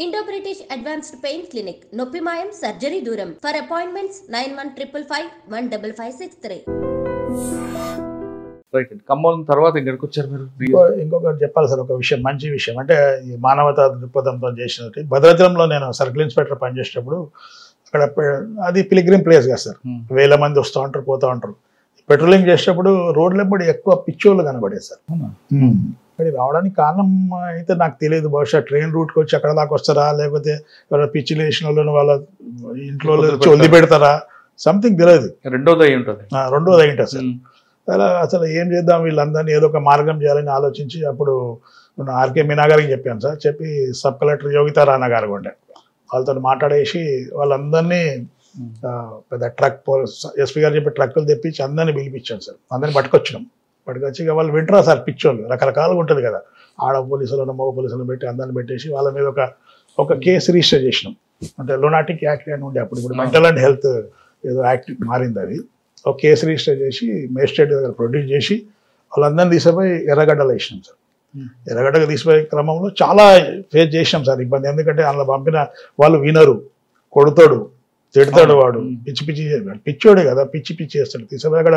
Indo-British Advanced Pain Clinic, Noppimayam Surgery Duram. For appointments 9155515563. Right అండి. ఖమ్మం తర్వాత ఇక్కడికి వచ్చారు మీరు. ఇంకొకటి చెప్పాలి సార్, ఒక విషయం, మంచి విషయం అంటే ఈ మానవతా దృక్పథంతో చేసినట్టు భద్రాచలంలో నేను సర్కిల్ ఇన్స్పెక్టర్ పనిచేసేటప్పుడు అక్కడ అది పిలిగ్రిమ్ ప్లేస్ కదా సార్, వేల మంది వస్తూ ఉంటారు పోతూ ఉంటారు. పెట్రోలింగ్ చేసేటప్పుడు రోడ్ల వెంబడి ఎక్కువ పిచ్చోళ్ళు కనబడేది సార్. ఇక్కడ రావడానికి కారణం అయితే నాకు తెలియదు, బహుశా ట్రైన్ రూట్కి వచ్చి అక్కడ దాకా వస్తారా, లేకపోతే ఎవరైనా పిచ్చిలు వేసిన వాళ్ళని వాళ్ళ ఇంట్లో వదిలి పెడతారా, సంథింగ్ తెలియదు. రెండోది అయి ఉంటుంది సార్. అలా అసలు ఏం చేద్దాం, వీళ్ళందరినీ ఏదో ఒక మార్గం చేయాలని ఆలోచించి అప్పుడు ఆర్కే మీనా గారికి చెప్పాను సార్. చెప్పి సబ్ కలెక్టర్ యోగితా రాణా గారు ఉండే, వాళ్ళతో మాట్లాడేసి వాళ్ళందరినీ పెద్ద ట్రక్ ఎస్పీ గారు చెప్పి ట్రక్కులు తెప్పించి అందరినీ పిలిపించాను సార్. అందరినీ పట్టుకొచ్చినాం. పట్టుకొచ్చి ఇక వాళ్ళు వింటరా సార్, పిచ్చోళ్ళు రకరకాలుగా ఉంటుంది కదా, ఆడ పోలీసులను మగ పోలీసులను పెట్టి అందరిని పెట్టేసి వాళ్ళ మీద ఒక కేసు రిజిస్టర్ చేసినాం. అంటే లునాటిక్ యాక్ట్ అని ఉండే అప్పుడు, ఇప్పుడు మెంటల్ అండ్ హెల్త్ ఏదో యాక్ట్ మారింది అది. ఒక కేసు రిజిస్టర్ చేసి మేజిస్ట్రేట్ దగ్గర ప్రొడ్యూస్ చేసి వాళ్ళందరినీ తీసుకుపోయి ఎర్రగడ్డలో వేసినాం సార్. ఎర్రగడ్డకు తీసుకుపోయే క్రమంలో చాలా ఫేస్ చేసినాం సార్ ఇబ్బంది. ఎందుకంటే అందులో పంపిన వాళ్ళు వినరు, కొడుతాడు, తిడతాడు, వాడు పిచ్చి పిచ్చోడే కదా, పిచ్చి చేస్తాడు. తీసుకుపోయి అక్కడ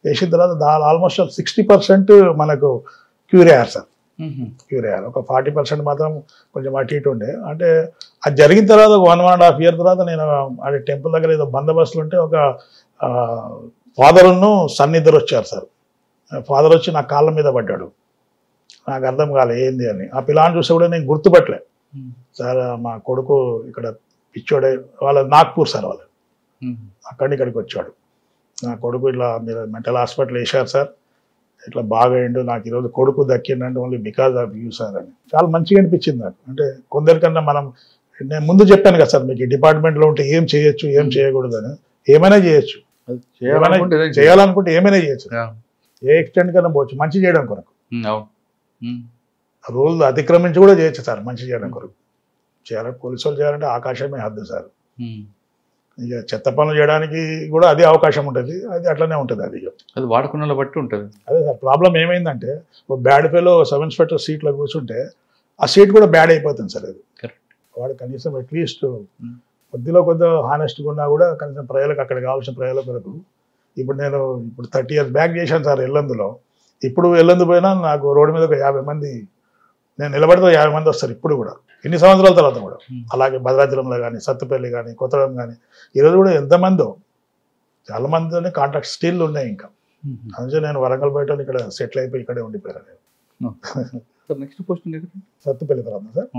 వేసిన తర్వాత ఆల్మోస్ట్ 60% మనకు క్యూర్ అయ్యారు సార్. క్యూర్ అయ్యారు. ఒక 40% మాత్రం కొంచెం అటు ఇటు ఉండే. అంటే అది జరిగిన తర్వాత 1.5 year తర్వాత నేను అది టెంపుల్ దగ్గర ఏదో బందోబస్తులు ఉంటే ఒక ఫాదర్ను సన్ ఇద్దరు వచ్చారు సార్. ఫాదర్ వచ్చి నా కాళ్ళ మీద పడ్డాడు. నాకు అర్థం కాలే ఏంది అని. ఆ పిల్లని చూస్తే కూడా నేను గుర్తుపట్టలే సార్. మా కొడుకు ఇక్కడ పిచ్చోడే, వాళ్ళ నాగ్పూర్ సార్, వాళ్ళు ఇక్కడికి వచ్చాడు. నా కొడుకు ఇట్లా మీరు మెంటల్ హాస్పిటల్ వేశారు సార్, ఇట్లా బాగా అయిండు, నాకు ఈరోజు కొడుకు దక్కిందంటే only because of you sir అని. చాలా మంచిగా అనిపించింది నాకు. అంటే కొందరికన్నా నేను ముందు చెప్పాను కదా సార్ మీకు, ఈ డిపార్ట్మెంట్లో ఉంటే ఏం చేయొచ్చు ఏం చేయకూడదు అని. ఏమైనా చేయొచ్చు, చేయాలనుకుంటే ఏమైనా చేయొచ్చు, ఏ ఎక్స్టెంట్ కన్నా పోవచ్చు మంచి చేయడం కొరకు. రూల్ అతిక్రమించి కూడా చేయొచ్చు సార్ మంచి చేయడం కొరకు. చేయాలంటే పోలీసు వాళ్ళు చేయాలంటే ఆకాశమే హద్దు సార్. ఇక చెత్త పనులు చేయడానికి కూడా అదే అవకాశం ఉంటుంది, అది అట్లనే ఉంటుంది. అది వాడుకున్న బట్టి ఉంటుంది. అదే సార్ ప్రాబ్లం ఏమైందంటే, ఒక బ్యాడ్ ఫెలో సబ్ ఇన్స్పెక్టర్ సీట్లో కూర్చుంటే ఆ సీట్ కూడా బ్యాడ్ అయిపోతుంది సార్. అది వాడు కనీసం అట్లీస్ట్ కొద్దిగా హానెస్ట్గా ఉన్నా కూడా కనీసం ప్రజలకు అక్కడ కావాల్సిన ప్రజల కొరకు. ఇప్పుడు 30 years బ్యాక్ చేశాను సార్ ఎల్లందులో. ఇప్పుడు ఎల్లందు పోయినా నాకు రోడ్డు మీద ఒక 50 మంది, నేను నిలబడితే 50 మంది వస్తారు ఇప్పుడు కూడా, ఎన్ని సంవత్సరాల తర్వాత కూడా. అలాగే భద్రాచలంలో కానీ, సత్తుపల్లి కానీ, కొత్తగూడెం కానీ, ఈరోజు కూడా ఎంతమందో చాలా మందితోనే కాంటాక్ట్ స్టిల్ ఉన్నాయి ఇంకా. అందుకే నేను వరంగల్ బయట ఇక్కడ సెటిల్ అయిపోయి ఇక్కడే ఉండిపోయాను. నెక్స్ట్ పోస్టింగ్ సత్తుపల్లి తర్వాత సార్.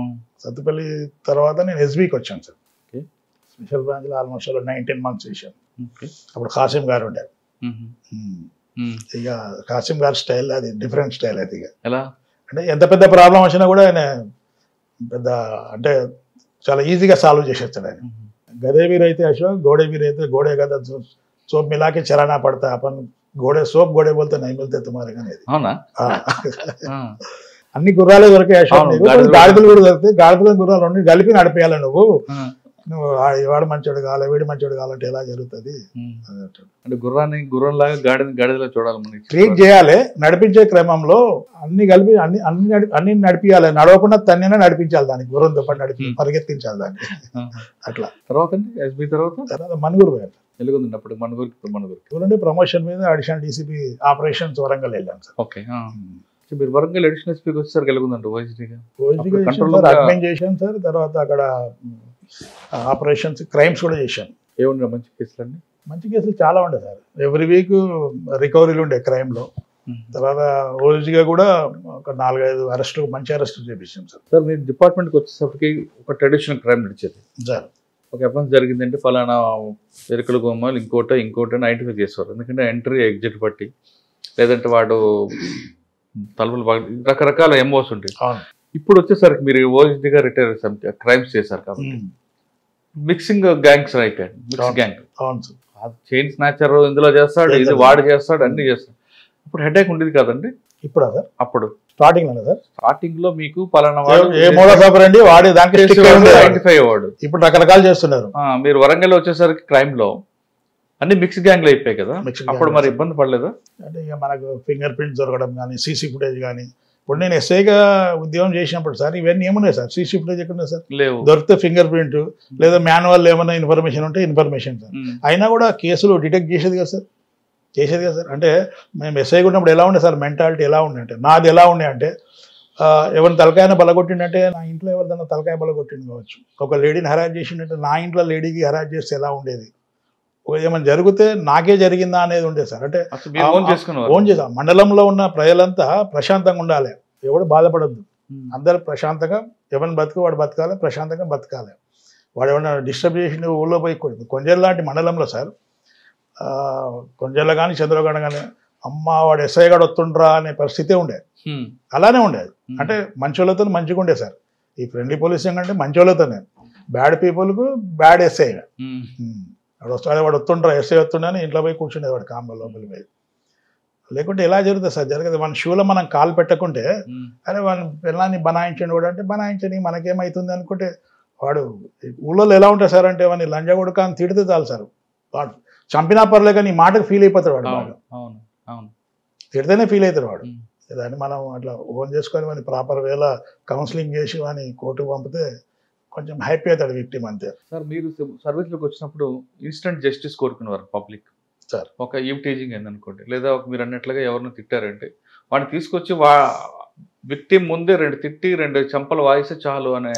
సత్తుపల్లి తర్వాత నేను ఎస్బీకి వచ్చాను సార్. స్పెషల్ బ్రాంచ్లో ఆల్మోస్ట్ 19 months చేశాను. అప్పుడు ఖాసిం గారు ఉండారు. ఇక ఖాసిం గారి స్టైల్ అది డిఫరెంట్ స్టైల్. అది ఇక అంటే ఎంత పెద్ద ప్రాబ్లం వచ్చినా కూడా ఆయన పెద్ద అంటే చాలా ఈజీగా సాల్వ్ చేసేస్తాడు ఆయన. గదే వీరు అయితే అశోక్, గోడే వీరు అయితే గోడే కదా సోప్ మిలాకే చరానా పడతా अपन గోడే సోప్ గోడే బోల్తే నై మిల్తే తుమారే అనేది. అన్ని గుర్రాలే దొరికాయి అశోక్, గాడిదలు కూడా దొరికితే గాడిదలు గుర్రాలు రెండు కలిపి నడిపేయాలి నువ్వు వాడు మంచోడు కావాలి వీడు మంచోడు కావాలంటే ఎలా జరుగుతుంది అంటే గుర్రాన్ని గుర్రంలాగా గాడిదలో చూడాలి, ట్రీట్ చేయాలి. నడిపించే క్రమంలో అన్ని కలిపి అన్ని నడిపించాలి, నడవకుండా తన్నినా నడిపించాలి, దానికి గుర్రంతో పాటు పరిగెత్తించాలి దాన్ని. అట్లా తర్వాత మనుగురు పోయారు. వెలుగుంది అప్పుడు మనుగురు ప్రమోషన్ మీద అడిషనల్ డీసీపీ ఆపరేషన్స్ వరంగల్ వెళ్ళాం సార్. ఓకే, మీరు వరంగల్ అడిషనల్ ఎస్పీకి వచ్చేసరికి వెలుగుందండి అడ్మిన్ చేశాను సార్. తర్వాత అక్కడ ఆపరేషన్స్ క్రైమ్స్ కూడా చేశాను. ఏముండే మంచి కేసులు అండి? మంచి కేసులు చాలా ఉండే సార్. ఎవ్రీ వీక్ రికవరీలు ఉండే క్రైమ్లో. తర్వాత ఓజీగా కూడా ఒక 4-5 అరెస్టులు, మంచి అరెస్టులు చేపించాం సార్. సార్ మీ డిపార్ట్మెంట్కి వచ్చేసరికి ఒక ట్రెడిషనల్ క్రైమ్ నడిచేది సార్. ఒక అఫెన్స్ జరిగిందంటే ఫలానా ఎరుకల గుమ్మాలు ఇంకోటి ఐడెంటిఫై చేసేవారు. ఎందుకంటే ఎంట్రీ ఎగ్జిట్ బట్టి, లేదంటే వాడు తలుపులు రకరకాల ఎంఓస్ ఉంటాయి. ఇప్పుడు వచ్చేసరికి మీరు ఓజీగా రిటైర్ క్రైమ్స్ చేశారు కాబట్టి మిక్సింగ్ గ్యాంగ్స్ అయిపోయాడు. మిక్స్ గ్యాంగ్ చైన్ స్నాచర్ ఇందులో చేస్తాడు, ఇది వాడు చేస్తాడు, అన్ని చేస్తాడు. ఇప్పుడు హెడేక్ ఉండేది కదండి ఇప్పుడు? అప్పుడు స్టార్టింగ్ లో మీకు పలానా ఐడెంటిఫై అవ్వడు. ఇప్పుడు రకరకాలు చేస్తున్నారు. మీరు వరంగల్ వచ్చేసరికి క్రైమ్ లో అన్ని మిక్స్ గ్యాంగ్లు అయిపోయాయి కదా, అప్పుడు మరి ఇబ్బంది పడలేదా? అంటే ఇక మనకు ఫింగర్ ప్రింట్స్ దొరకడం కానీ, సీసీ ఫుటేజ్ కానీ, ఇప్పుడు నేను ఎస్ఐగా ఉద్యోగం చేసినప్పుడు సార్ ఇవన్నీ ఏమున్నాయి సార్, సీసీ ఫుటేజ్ ఎక్కడ ఉన్నాయి సార్, లేవు. దొరికితే ఫింగర్ ప్రింట్ లేదా మాన్యువల్ ఏమైనా ఇన్ఫర్మేషన్ ఉంటే ఇన్ఫర్మేషన్ సార్. అయినా కూడా కేసులు డిటెక్ట్ చేసేది కదా సార్. అంటే మేము ఎస్ఐగా ఉన్నప్పుడు ఎలా ఉండే సార్, మెంటాలిటీ ఎలా ఉండే అంటే, నాది ఎలా ఉండే అంటే ఎవరిని తలకాయన బలగొట్టిండంటే నా ఇంట్లో ఎవరిదన్నా తలకాయ బలగొట్టింది కావచ్చు, ఒక లేడీని హరాజ్ చేసిండంటే నా ఇంట్లో లేడీకి హరాజ్ చేస్తే ఎలా ఉండేది, ఏమైనా జరిగితే నాకే జరిగిందా అనేది ఉండేది సార్. అంటే ఓన్ చేసా మండలంలో ఉన్న ప్రజలంతా ప్రశాంతంగా ఉండాలి, ఎవడు బాధపడద్దు, అందరూ ప్రశాంతంగా ఎవరిని బతుకు వాడు బతకాలి, ప్రశాంతంగా బతకాలి. వాడు ఏమన్నా డిస్టర్బ్ చేసి ఊళ్ళో పోయి కొంచెం లాంటి మండలంలో సార్, కొంచెంలో కానీ చంద్రగడ కానీ అమ్మ వాడు ఎస్ఐ గారు వస్తుండ్రా అనే పరిస్థితే ఉండే, అలానే ఉండేది. అంటే మంచోళ్ళతో మంచిగా ఉండే సార్. ఈ ఫ్రెండ్లీ పోలీసింగ్ అంటే మంచోళ్ళతోనే, బ్యాడ్ పీపుల్కు బ్యాడ్ ఎస్ఐ. వాడు వస్తుండ్రా ఎస్ఐ వస్తుండని ఇంట్లో పోయి కూర్చుండేవాడు కామ్లో లోపలికి పోయి. లేకుంటే ఎలా జరుగుతుంది సార్, జరగదు. మన షూలో మనం కాలు పెట్టకుంటే అరే వాడిని పిల్లాన్ని బనాయించండి కూడా అంటే బనాయించని మనకేమవుతుంది అనుకుంటే, వాడు ఊళ్ళో ఎలా ఉంటారు సార్ అంటే వాడిని లంజా కొడుక అని తిడితే చాలు సార్, వాడు చంపినా పర్లే కానీ ఈ మాటకు ఫీల్ అయిపోతాడు వాడు, బాగా తిడితేనే ఫీల్ అవుతాడు వాడు. దాన్ని మనం అట్లా ఓన్ చేసుకొని వాడిని ప్రాపర్ వేలా కౌన్సిలింగ్ చేసి వాడిని కోర్టుకు పంపితే కొంచెం హ్యాపీ అవుతాడు విక్టిమ్ అంతే. సార్ మీరు సర్వీస్లోకి వచ్చినప్పుడు ఇన్స్టెంట్ జస్టిస్ కోరుకునేవారు పబ్లిక్ సార్. ఒక ఈవ్ టీజింగ్ ఏందనుకోండి, లేదా మీరు అన్నట్లుగా ఎవరిని తిట్టారంటే వాడిని తీసుకొచ్చి విక్టిమ్ ముందే 2 తిట్టి 2 చెంపలు వాయిస్తే చాలు అనే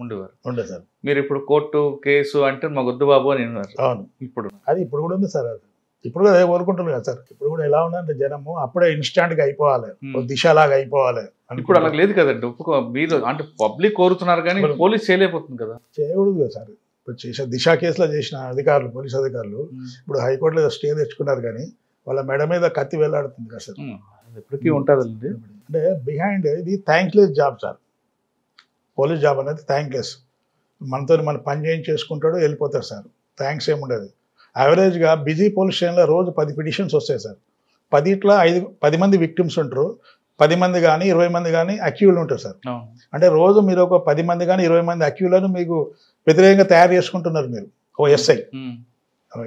ఉండేవారు. ఉండే సార్. మీరు ఇప్పుడు కోర్టు కేసు అంటే మా వద్దు బాబు అని అన్నారు. అవును, ఇప్పుడు కూడా ఉంది సార్. అది ఇప్పుడు కూడా కోరుకుంటున్నారు కదా సార్. ఇప్పుడు కూడా ఎలా ఉందంటే జనము అప్పుడే ఇన్స్టాంట్గా అయిపోవాలి, దిశలాగా అయిపోవాలి. ఇప్పుడు అలా లేదు కదండి. మీరు అంటే పబ్లిక్ కోరుతున్నారు కానీ పోలీస్ చేయలేకపోతుంది కదా. చేయకూడదు కదా సార్. ఇప్పుడు చేసే దిశ కేసులో చేసిన అధికారులు, పోలీస్ అధికారులు ఇప్పుడు హైకోర్టులో స్టే తెచ్చుకున్నారు కానీ వాళ్ళ మెడ మీద కత్తి వేలాడుతుంది కదా సార్. ఎప్పటికీ ఉంటుందండి. అంటే బిహైండ్ ఇది thankless job sir. Police job అనేది థ్యాంక్లెస్. మనతో మన పని చేసుకుంటాడు వెళ్ళిపోతారు సార్, థ్యాంక్స్ ఏముండదు. యావరేజ్గా బిజీ పోలీస్ స్టేషన్లో రోజు 10 పిటిషన్స్ వస్తాయి సార్. 10 మంది విక్టిమ్స్ ఉంటారు, 10 మంది కానీ 20 మంది కానీ అక్యూలు ఉంటారు సార్. అంటే రోజు మీరు ఒక 10 మంది కానీ 20 మంది అక్యూలను మీకు వ్యతిరేకంగా తయారు చేసుకుంటున్నారు మీరు ఓ ఎస్ఐ.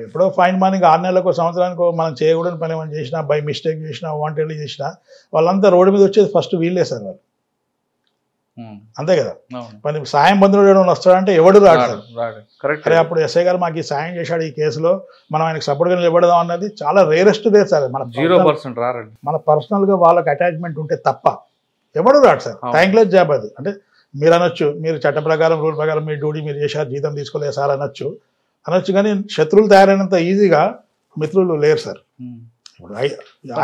ఎప్పుడో ఫైన్ మార్నింగ్ 6 నెలలకు సంవత్సరానికి మనం చేయకూడని పని ఏమైనా చేసినా, బై మిస్టేక్ చేసినా, వాంటెడ్లీ చేసినా వాళ్ళంతా రోడ్డు మీద వచ్చేది ఫస్ట్ వీళ్ళే సార్. వాళ్ళు అంతే కదా. మరి సాయం బంధువులు ఎవరైనా వస్తాడంటే ఎవడు రాడు సార్. అరే అప్పుడు ఎస్ఐ గారు మాకు ఈ సాయం చేశాడు ఈ కేసులో, మనం ఆయనకు సపోర్ట్గా నిలబడదాం అన్నది చాలా రేరెస్ట్ డే సార్. మన 0% రారండి. మన పర్సనల్గా వాళ్ళకి అటాచ్మెంట్ ఉంటే తప్ప ఎవడు రాడు సార్. థ్యాంక్లెస్ జాబ్ అది. అంటే మీరు అనొచ్చు, మీరు చట్ట ప్రకారం రూల్ ప్రకారం మీ డ్యూటీ మీరు చేశారు, జీతం తీసుకోలేదు సార్ అనొచ్చు కానీ శత్రువులు తయారైనంత ఈజీగా మిత్రులు లేరు సార్.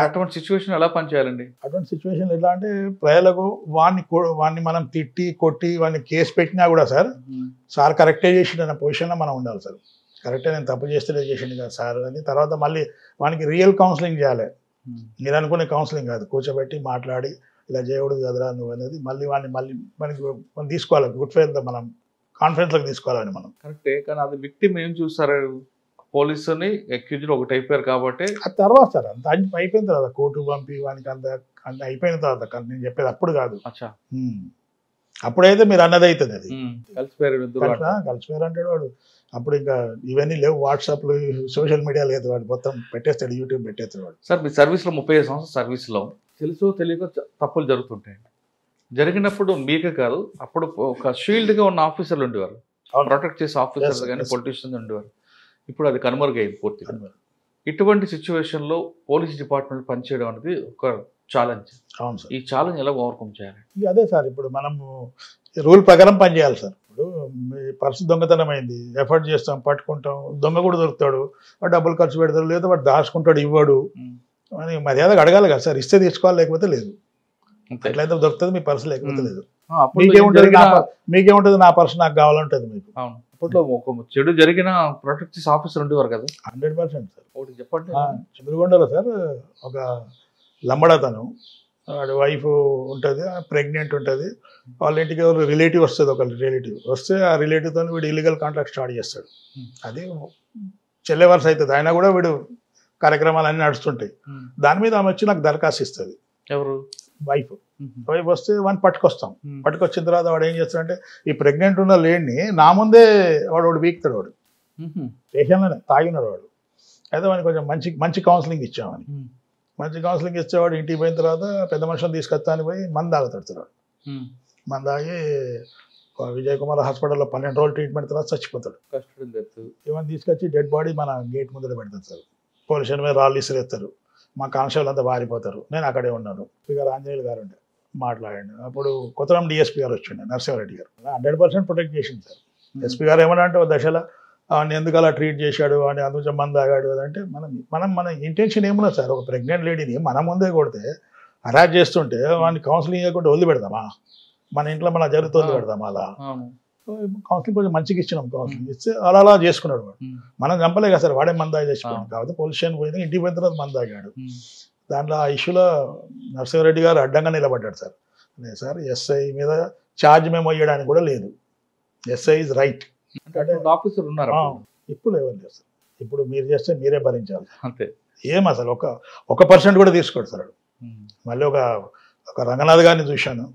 అటువంటి సిచ్యువేషన్ ఎలా పనిచేయాలండి? అటువంటి సిచ్యువేషన్ ఎట్లా అంటే ప్రజలకు వాడిని మనం తిట్టి కొట్టి వాడిని కేసు పెట్టినా కూడా సార్ కరెక్టే చేసిండు అన్న పొజిషన్లో మనం ఉండాలి సార్. కరెక్టే నేను తప్పు చేస్తే చేసిండు కదా సార్ అని తర్వాత మళ్ళీ వానికి రియల్ కౌన్సిలింగ్ చేయాలి. మీరు అనుకునే కౌన్సిలింగ్ కాదు, కూర్చోబెట్టి మాట్లాడి ఇలా చేయకూడదు కదరా నువ్వు అనేది మళ్ళీ మనకి మనం తీసుకోవాలి. గుడ్ ఫెయిల్తో మనం కాన్ఫిడెన్స్లోకి తీసుకోవాలని మనం. కరెక్టే, కానీ అది విక్టిమ్ ఏం చూస్తారు, పోలీసుని అక్యూజ్డ్ ఒకటి అయిపోయారు కాబట్టి ఆ తర్వాత సార్ అంత అయిపోయిన తర్వాత కోర్టు పంపి వానికి అంత అయిపోయిన తర్వాత నేను చెప్పేది అప్పుడు కాదు. అప్పుడైతే మీరు అన్నది అవుతుంది, అది కలిసిపోయారు అంటాడు వాడు. అప్పుడు ఇంకా ఇవన్నీ లేవు, వాట్సాప్లు సోషల్ మీడియా లేదు, వాడు మొత్తం పెట్టేస్తాడు, యూట్యూబ్ పెట్టేస్తాడు వాడు. సార్ మీ సర్వీస్లో 35 సంవత్సరాల సర్వీస్లో తెలుసో తెలియక తప్పులు జరుగుతుంటాయి. జరిగినప్పుడు మీకే కాదు, అప్పుడు ఒక షీల్డ్గా ఉన్న ఆఫీసర్లు ఉండేవారు, ప్రొటెక్ట్ చేసే ఆఫీసర్స్ కానీ పొలిటీషియన్స్ ఉండేవారు. ఇప్పుడు అది కనుమరుగైంది పూర్తిగా. ఇటువంటి సిచ్యువేషన్లో పోలీస్ డిపార్ట్మెంట్ పనిచేయడం అనేది ఒక ఛాలెంజ్. అవును సార్. ఈ ఛాలెంజ్ ఎలా ఓవర్కమ్ చేయాలి? అదే సార్, ఇప్పుడు మనము రూల్ ప్రకారం పనిచేయాలి సార్. ఇప్పుడు మీ పర్సు దొంగతనం అయింది, ఎఫర్ట్ చేస్తాం, పట్టుకుంటాం, దొంగ కూడా దొరుకుతాడు, వాడు డబ్బులు ఖర్చు పెడతాడు, లేదా వాడు దాచుకుంటాడు, ఇవ్వడు అని మర్యాదగా అడగాలి కదా సార్. ఇస్తే తీసుకోవాలి, లేకపోతే లేదు. ఎట్లయితే దొరుకుతుంది మీ పర్సు, లేకపోతే లేదు. మీకేముంటుంది నా పర్సు నాకు కావాలంటుంది మీకు. అప్పట్లో ఒక చెడు జరిగిన ప్రొటెక్ట్ చేసే ఆఫీసర్ ఉండేవారు కదా. 100% సార్. ఒకటి చెప్పండి. చంద్రగొండలో సార్ ఒక లంబడతను, వాడి వైఫ్ ఉంటుంది, ప్రెగ్నెంట్ ఉంటుంది, వాళ్ళ ఇంటికి ఎవరు రిలేటివ్ వస్తుంది, ఒక రిలేటివ్ వస్తే ఆ రిలేటివ్తో వీడు ఇల్లీగల్ కాంట్రాక్ట్ స్టార్ట్ చేస్తాడు. అది చెల్లె వరుస అవుతుంది, అయినా కూడా వీడు కార్యక్రమాలు అన్నీ నడుస్తుంటాయి. దాని మీద ఆమె వచ్చి నాకు దరఖాస్తు ఇస్తుంది. ఎవరు? వైఫ్ వస్తే వాడిని పట్టుకొస్తాం. పట్టుకొచ్చిన తర్వాత వాడు ఏం చేస్తాడంటే ఈ ప్రెగ్నెంట్ ఉన్న లేడిని నా ముందే వాడు వీక్తాడు. వాడు స్టేషన్లోనే తాగినాడు వాడు. అయితే వాడిని కొంచెం మంచి కౌన్సిలింగ్ ఇచ్చామని. మంచి కౌన్సిలింగ్ ఇచ్చేవాడు ఇంటికి పోయిన తర్వాత పెద్ద మనుషులను తీసుకొస్తా అని పోయి మందు తాగుతాడు. మందు తాగి విజయ్ కుమార్ హాస్పిటల్లో 12 రోజులు ట్రీట్మెంట్ తర్వాత చచ్చిపోతాడు. ఇవన్నీ తీసుకొచ్చి డెడ్ బాడీ మన గేట్ ముందర పెడతారు సార్. పోలీస్ స్టేషన్ మీద రాళ్ళు ఇసిరేస్తారు. మా కానిస్టేబుల్ అంతా వారిపోతారు. నేను అక్కడే ఉన్నాను. గారు ఆంజనేయులు గారు ఉండే మాట్లాడండి. అప్పుడు కొత్తరం డిఎస్పీ గారు వచ్చిండే నరసింహారెడ్డి గారు 100% ప్రొటెక్ట్ చేసింది సార్. ఎస్పీ గారు ఏమన్నా అంటే ఒక దశలో వాడిని ఎందుకు అలా ట్రీట్ చేశాడు అని అందుకు మంది తాగాడు అంటే మన ఇంటెన్షన్ ఏమున్నా సార్, ఒక ప్రెగ్నెంట్ లేడీని మన ముందే కొడితే హరాజ్ చేస్తుంటే వాడిని కౌన్సిలింగ్ ఇవ్వకుండా వదిలి పెడదామా? మన ఇంట్లో మన జరుగుతూ వదిలి పెడదామా? అలా కౌన్సిలింగ్ కొంచెం మంచిగా ఇచ్చినాం. కౌన్సిలింగ్ ఇస్తే అలా చేసుకున్నాడు వాడు. మనం చంపలే కదా సార్, వాడే మందాగి తెచ్చుకున్నాడు. కాబట్టి పోలీస్ స్టేషన్ పోయినా ఇంటికి పోయిన తర్వాత మందాగాడు. దాంట్లో ఆ ఇష్యూలో నరసింహారెడ్డి గారు అడ్డంగా నిలబడ్డాడు సార్. లేదు సార్, ఎస్ఐ మీద ఛార్జ్ మేము వేయడానికి కూడా లేదు. ఎస్ఐ ఇస్ రైట్ అంటే ఆఫీసర్ ఉన్నారు. ఇప్పుడు ఎవరు లేదు సార్. ఇప్పుడు మీరు చేస్తే మీరే భరించాలి అంతే. ఏం అసలు 1% కూడా తీసుకోడు సార్. మళ్ళీ ఒక రంగనాథ్ గారిని చూశాను.